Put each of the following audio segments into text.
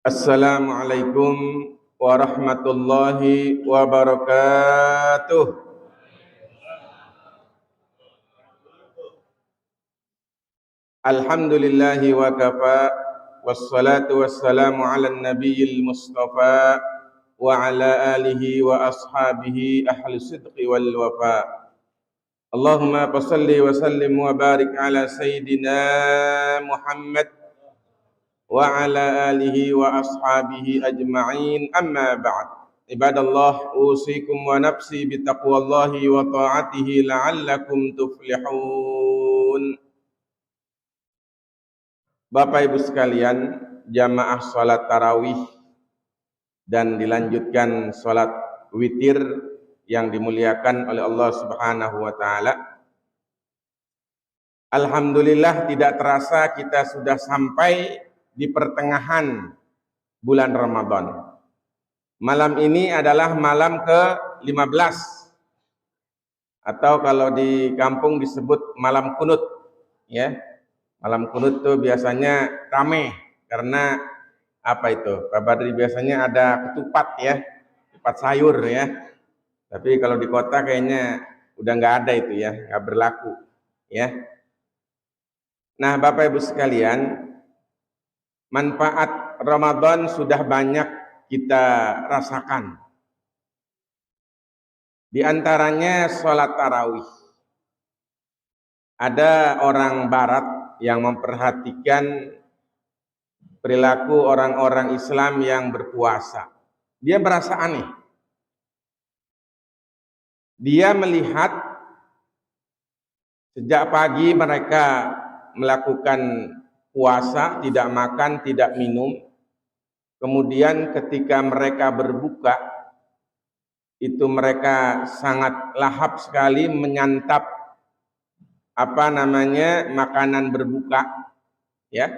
Assalamualaikum warahmatullahi wabarakatuh. Alhamdulillahi wa kafa, wassalatu wassalamu ala nabiyil mustafa wa ala alihi wa ashabihi ahli sidqi wal wafa. Allahumma salli wa sallim wa barik ala sayyidina Muhammad wa ala alihi wa ashabihi ajma'in, amma ba'd. Ibadallah, usikum wa nafsi bitaqwallahi wa ta'atihi la'allakum tuflihun. Bapak Ibu sekalian, jamaah salat tarawih dan dilanjutkan salat witir yang dimuliakan oleh Allah Subhanahu wa taala. Alhamdulillah, tidak terasa kita sudah sampai di pertengahan bulan Ramadan. Malam ini adalah malam ke-15, atau kalau di kampung disebut malam kunut, ya. Malam kunut tuh biasanya rame karena apa itu? Pak Badri, biasanya ada ketupat, ya, ketupat sayur, ya. Tapi kalau di kota kayaknya udah nggak ada itu, ya, nggak berlaku, ya. Nah, Bapak Ibu sekalian, manfaat Ramadan sudah banyak kita rasakan. Di antaranya sholat tarawih. Ada orang barat yang memperhatikan perilaku orang-orang Islam yang berpuasa. Dia merasa aneh. Dia melihat sejak pagi mereka melakukan puasa, tidak makan, tidak minum. Kemudian ketika mereka berbuka, itu mereka sangat lahap sekali menyantap makanan berbuka, ya.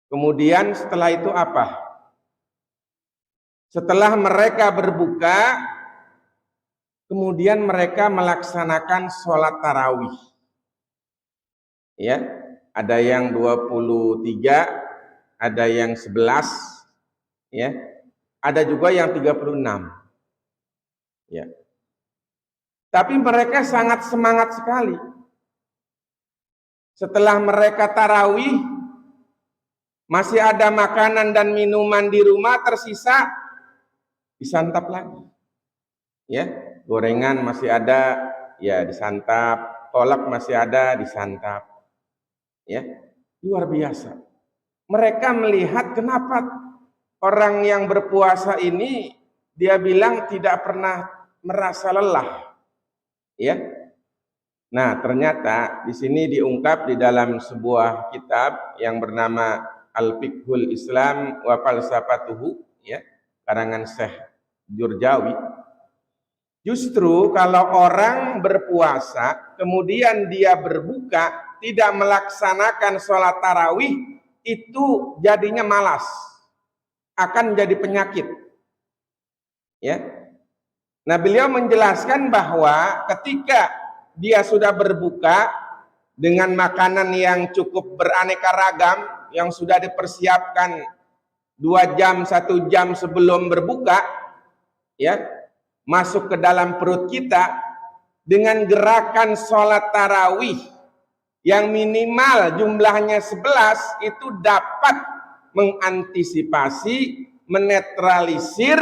Kemudian setelah itu apa? Setelah mereka berbuka, kemudian mereka melaksanakan sholat tarawih, ya. Ada yang 23, ada yang 11, ya. Ada juga yang 36, ya. Tapi mereka sangat semangat sekali. Setelah mereka tarawih, masih ada makanan dan minuman di rumah tersisa, disantap lagi, ya. Gorengan masih ada, ya, disantap. Kolak masih ada, disantap, ya. Luar biasa. Mereka melihat kenapa orang yang berpuasa ini, dia bilang tidak pernah merasa lelah, ya. Nah, ternyata di sini diungkap di dalam sebuah kitab yang bernama Al-Fiqhul Islam wa Falsafatuhu, ya, karangan Syekh Jurjawi. Justru kalau orang berpuasa kemudian dia berbuka tidak melaksanakan sholat tarawih, itu jadinya malas, akan jadi penyakit, ya. Nah, beliau menjelaskan bahwa ketika dia sudah berbuka dengan makanan yang cukup beraneka ragam, yang sudah dipersiapkan 2 jam, 1 jam sebelum berbuka, ya, masuk ke dalam perut kita dengan gerakan sholat tarawih yang minimal jumlahnya 11, itu dapat mengantisipasi, menetralisir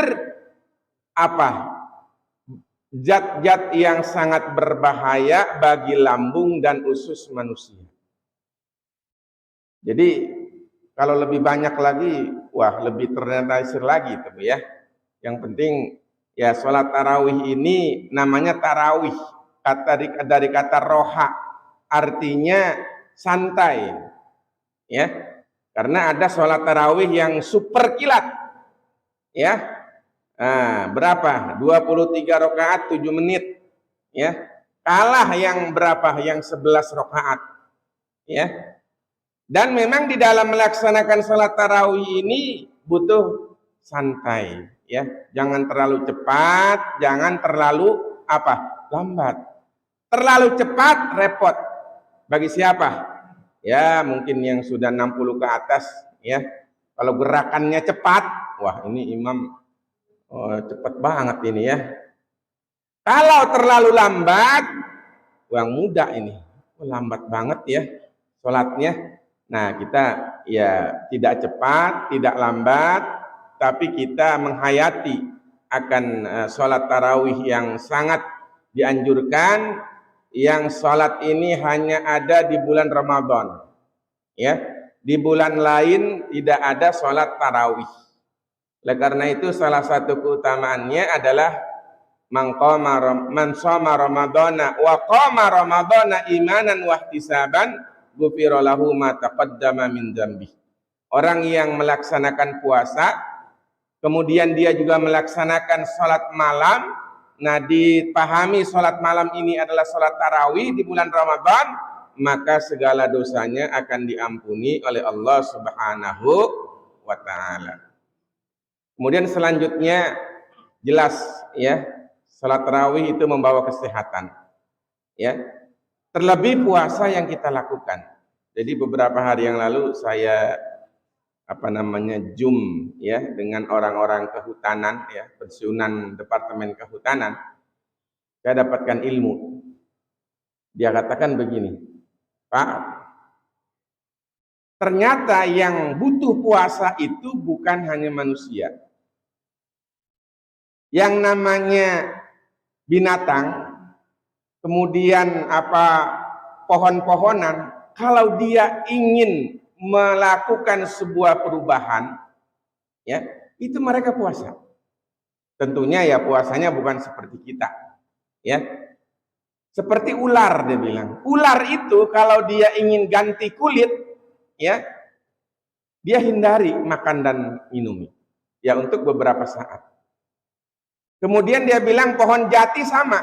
zat-zat yang sangat berbahaya bagi lambung dan usus manusia. Jadi kalau lebih banyak lagi, wah, lebih ternetralisir lagi, tuh, ya. Yang penting, ya, sholat tarawih ini namanya tarawih, dari kata roha, artinya santai, ya. Karena ada sholat tarawih yang super kilat, ya. Nah, berapa? 23 rakaat 7 menit, ya. Kalah yang berapa? Yang 11 rakaat, ya. Dan memang di dalam melaksanakan sholat tarawih ini butuh santai, ya. Jangan terlalu cepat, jangan terlalu lambat. Terlalu cepat repot. Bagi siapa? Ya, mungkin yang sudah 60 ke atas, ya. Kalau gerakannya cepat, wah ini imam cepat banget ini ya. Kalau terlalu lambat, yang muda ini, lambat banget ya sholatnya. Nah kita ya tidak cepat, tidak lambat, tapi kita menghayati akan sholat tarawih yang sangat dianjurkan, yang sholat ini hanya ada di bulan Ramadan. Ya, di bulan lain tidak ada sholat tarawih. Oleh karena itu salah satu keutamaannya adalah man shoma ramadhana wa qama ramadhana imanan wa ihtisaban ghufira lahu ma taqaddama min dzambi. Orang yang melaksanakan puasa kemudian dia juga melaksanakan sholat malam. Nah, dipahami sholat malam ini adalah sholat tarawih di bulan Ramadan, maka segala dosanya akan diampuni oleh Allah Subhanahu wa taala. Kemudian selanjutnya jelas ya, salat tarawih itu membawa kesehatan. Ya. Terlebih puasa yang kita lakukan. Jadi beberapa hari yang lalu saya Zoom ya dengan orang-orang kehutanan ya, pensiunan Departemen Kehutanan. Saya dapatkan ilmu. Dia katakan begini, Pak, ternyata yang butuh puasa itu bukan hanya manusia. Yang namanya binatang, kemudian pohon-pohonan, kalau dia ingin melakukan sebuah perubahan, ya itu mereka puasa. Tentunya ya puasanya bukan seperti kita, ya. Seperti ular dia bilang. Ular itu kalau dia ingin ganti kulit, ya, dia hindari makan dan minum, ya untuk beberapa saat. Kemudian dia bilang pohon jati sama.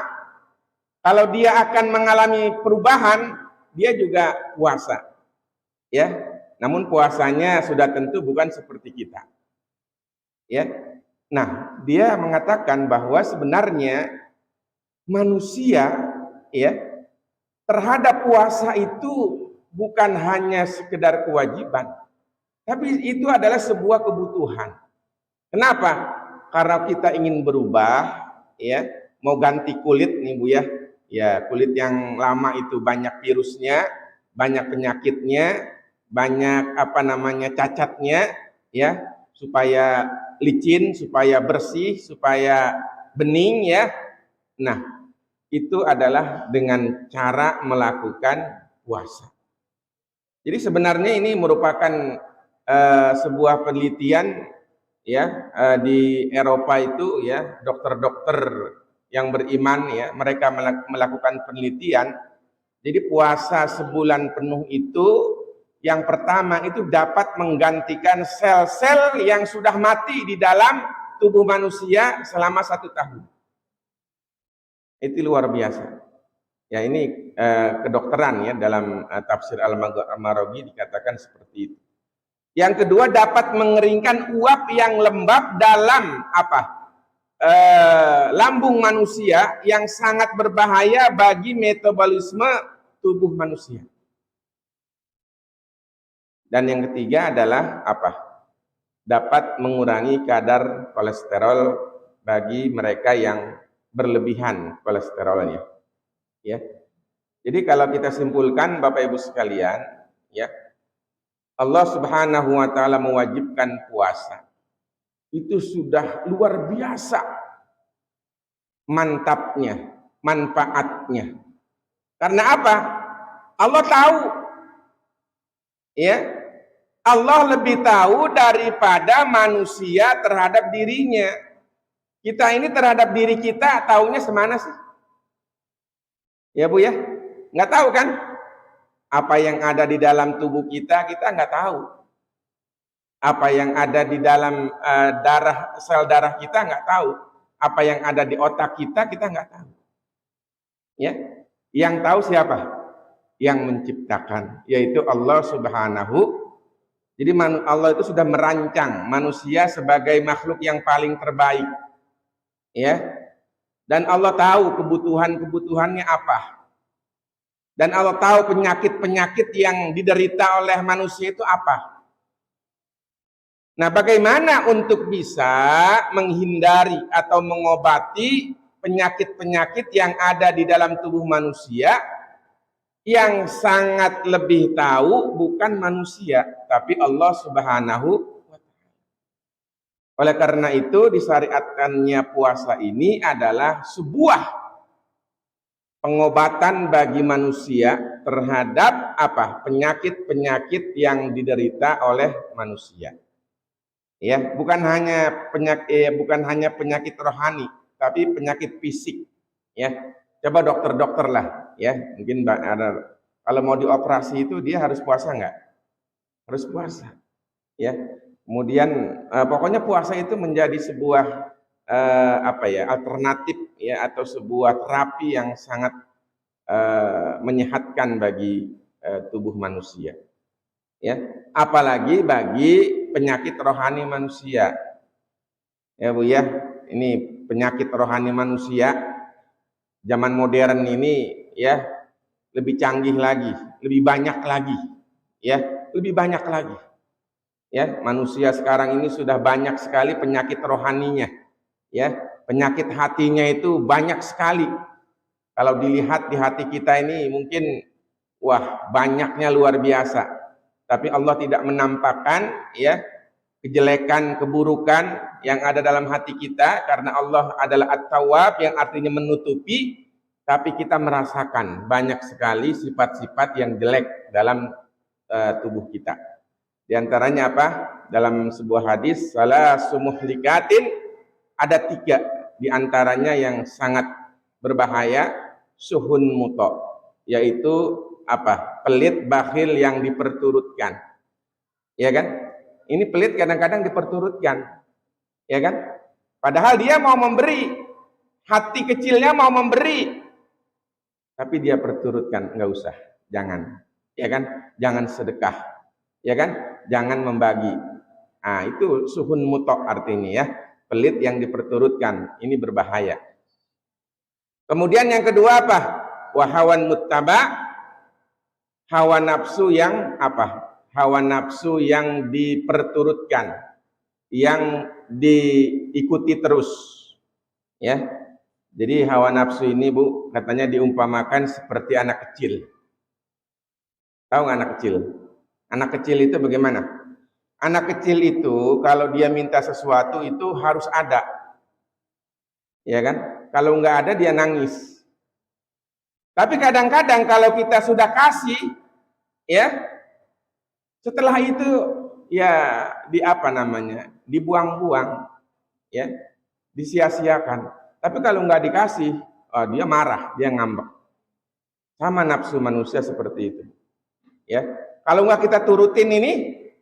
Kalau dia akan mengalami perubahan, dia juga puasa. Ya, namun puasanya sudah tentu bukan seperti kita. Ya. Nah, dia mengatakan bahwa sebenarnya manusia ya terhadap puasa itu bukan hanya sekedar kewajiban, tapi itu adalah sebuah kebutuhan. Kenapa? Karena kita ingin berubah, ya, mau ganti kulit nih Bu ya. Ya, kulit yang lama itu banyak virusnya, banyak penyakitnya, banyak cacatnya, ya, supaya licin, supaya bersih, supaya bening ya. Nah, itu adalah dengan cara melakukan puasa. Jadi sebenarnya ini merupakan sebuah penelitian ya di Eropa itu ya, dokter-dokter yang beriman ya, mereka melakukan penelitian. Jadi puasa sebulan penuh itu yang pertama itu dapat menggantikan sel-sel yang sudah mati di dalam tubuh manusia selama 1 tahun. Itu luar biasa. Ya ini kedokteran ya, dalam tafsir Al-Maraghi dikatakan seperti itu. Yang kedua, dapat mengeringkan uap yang lembab dalam lambung manusia yang sangat berbahaya bagi metabolisme tubuh manusia. Dan yang ketiga adalah dapat mengurangi kadar kolesterol bagi mereka yang berlebihan kolesterolnya. Ya. Jadi kalau kita simpulkan Bapak Ibu sekalian, ya, Allah Subhanahu wa taala mewajibkan puasa. Itu sudah luar biasa mantapnya, manfaatnya. Karena apa? Allah tahu. Ya. Allah lebih tahu daripada manusia terhadap dirinya. Kita ini terhadap diri kita taunya semana sih? Ya Bu ya? Nggak tahu kan? Apa yang ada di dalam tubuh kita nggak tahu. Apa yang ada di dalam sel darah kita nggak tahu. Apa yang ada di otak kita nggak tahu. Ya, yang tahu siapa? Yang menciptakan, yaitu Allah Subhanahu. Jadi Allah itu sudah merancang manusia sebagai makhluk yang paling terbaik. Ya. Dan Allah tahu kebutuhannya apa. Dan Allah tahu penyakit-penyakit yang diderita oleh manusia itu apa. Nah, bagaimana untuk bisa menghindari atau mengobati penyakit-penyakit yang ada di dalam tubuh manusia yang sangat lebih tahu bukan manusia, tapi Allah Subhanahu wa Ta'ala. Oleh karena itu, disyariatkannya puasa ini adalah sebuah pengobatan bagi manusia terhadap apa? Penyakit-penyakit yang diderita oleh manusia. Ya, bukan hanya penyakit rohani, tapi penyakit fisik. Ya, coba dokter-dokter lah, ya, mungkin ada kalau mau dioperasi itu dia harus puasa nggak? Harus puasa. Ya, kemudian pokoknya puasa itu menjadi sebuah alternatif ya atau sebuah terapi yang sangat menyehatkan bagi tubuh manusia. Ya, apalagi bagi penyakit rohani manusia. Ya Bu ya, ini penyakit rohani manusia zaman modern ini ya lebih canggih lagi, lebih banyak lagi. Ya, lebih banyak lagi. Ya, manusia sekarang ini sudah banyak sekali penyakit rohaninya. Ya, penyakit hatinya itu banyak sekali. Kalau dilihat di hati kita ini mungkin wah, banyaknya luar biasa. Tapi Allah tidak menampakkan ya kejelekan, keburukan yang ada dalam hati kita karena Allah adalah At-Tawwab yang artinya menutupi, tapi kita merasakan banyak sekali sifat-sifat yang jelek dalam tubuh kita. Di antaranya apa? Dalam sebuah hadis, salah sumuhlikatin, ada 3 di antaranya yang sangat berbahaya, suhun muto, yaitu apa? Pelit, bakhil yang diperturutkan. Ya kan? Ini pelit kadang-kadang diperturutkan. Ya kan? Padahal dia mau memberi, hati kecilnya mau memberi, tapi dia perturutkan, enggak usah, jangan. Ya kan? Jangan sedekah. Ya kan? Jangan membagi. Nah, itu suhun mutok artinya ya. Pelit yang diperturutkan, ini berbahaya. Kemudian yang kedua apa? Wahawan muttaba, hawa nafsu yang apa? Hawa nafsu yang diperturutkan, yang diikuti terus. Ya. Jadi hawa nafsu ini Bu, katanya diumpamakan seperti anak kecil. Tahu nggak anak kecil? Anak kecil itu bagaimana? Anak kecil itu kalau dia minta sesuatu itu harus ada. Ya kan? Kalau nggak ada dia nangis. Tapi kadang-kadang kalau kita sudah kasih, ya, setelah itu ya dibuang-buang, ya, disia-siakan. Tapi kalau nggak dikasih, oh, dia marah, dia ngambek. Sama nafsu manusia seperti itu. Ya, kalau nggak kita turutin ini,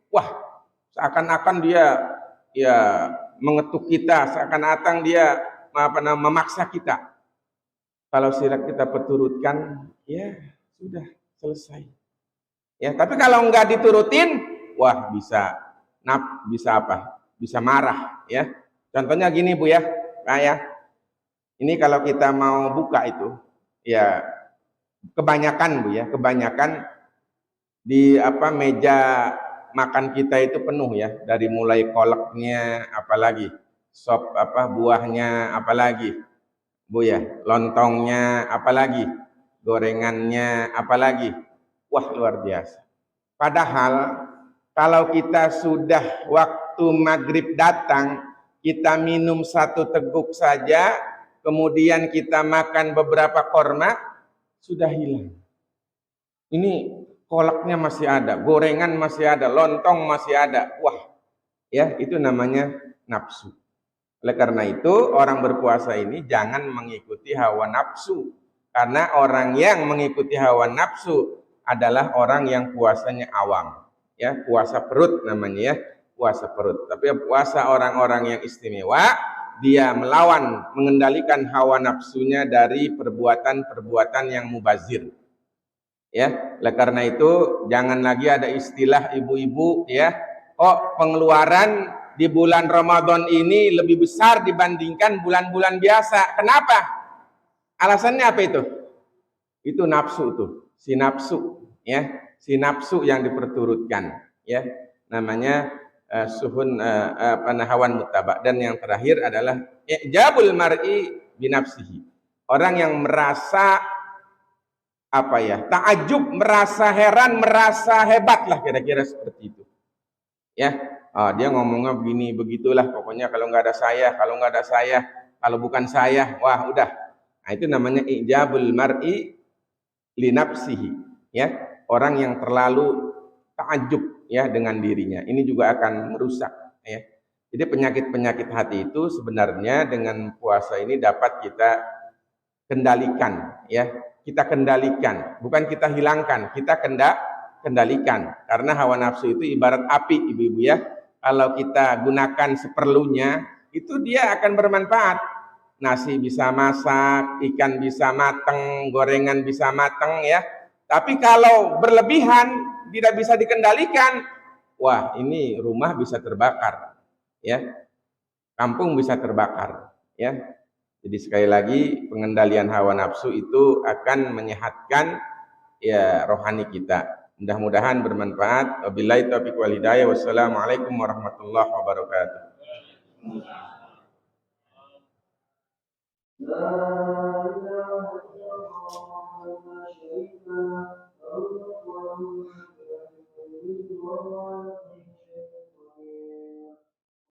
wah, seakan-akan dia ya mengetuk kita, seakan-akan dia memaksa kita. Kalau silap kita perturutkan, ya sudah selesai. Ya, tapi kalau nggak diturutin, wah bisa apa? Bisa marah, ya. Contohnya gini Bu ya, kayak ini kalau kita mau buka itu, ya kebanyakan Bu ya, kebanyakan di meja makan kita itu penuh ya, dari mulai kolaknya, apalagi sop buahnya, apalagi Bu ya, lontongnya, apalagi gorengannya, apalagi, wah luar biasa. Padahal kalau kita sudah waktu maghrib datang, kita minum 1 teguk saja, kemudian kita makan beberapa korma, sudah hilang. Ini kolaknya masih ada, gorengan masih ada, lontong masih ada. Wah, ya itu namanya nafsu. Oleh karena itu, orang berpuasa ini jangan mengikuti hawa nafsu. Karena orang yang mengikuti hawa nafsu adalah orang yang puasanya awam. Ya, puasa perut namanya ya, puasa perut. Tapi puasa orang-orang yang istimewa, dia melawan, mengendalikan hawa nafsunya dari perbuatan-perbuatan yang mubazir. Ya, oleh karena itu jangan lagi ada istilah ibu-ibu ya, kok pengeluaran di bulan Ramadan ini lebih besar dibandingkan bulan-bulan biasa. Kenapa? Alasannya apa itu? Itu nafsu tuh, si nafsu ya, si nafsu yang diperturutkan ya. Namanya suhun hawan muttaba. Dan yang terakhir adalah i'jabul mar'i binafsihi. Orang yang merasa ta'ajub, merasa heran, merasa hebat lah, kira-kira seperti itu. Ya, dia ngomongnya begini, begitulah, pokoknya kalau nggak ada saya, kalau bukan saya, wah udah. Nah, itu namanya i'jabul mar'i li nafsihi, ya. Orang yang terlalu ta'ajub ya dengan dirinya. Ini juga akan merusak, ya. Jadi penyakit-penyakit hati itu sebenarnya dengan puasa ini dapat kita kendalikan, ya. Kita kendalikan, bukan kita hilangkan, kita kendalikan. Karena hawa nafsu itu ibarat api, ibu-ibu ya. Kalau kita gunakan seperlunya, itu dia akan bermanfaat. Nasi bisa masak, ikan bisa mateng, gorengan bisa mateng ya. Tapi kalau berlebihan, tidak bisa dikendalikan, wah ini rumah bisa terbakar, ya. Kampung bisa terbakar, ya. Jadi sekali lagi pengendalian hawa nafsu itu akan menyehatkan ya rohani kita. Mudah-mudahan bermanfaat. Wabillahi taufiq wal hidayah. Wassalamualaikum warahmatullahi wabarakatuh.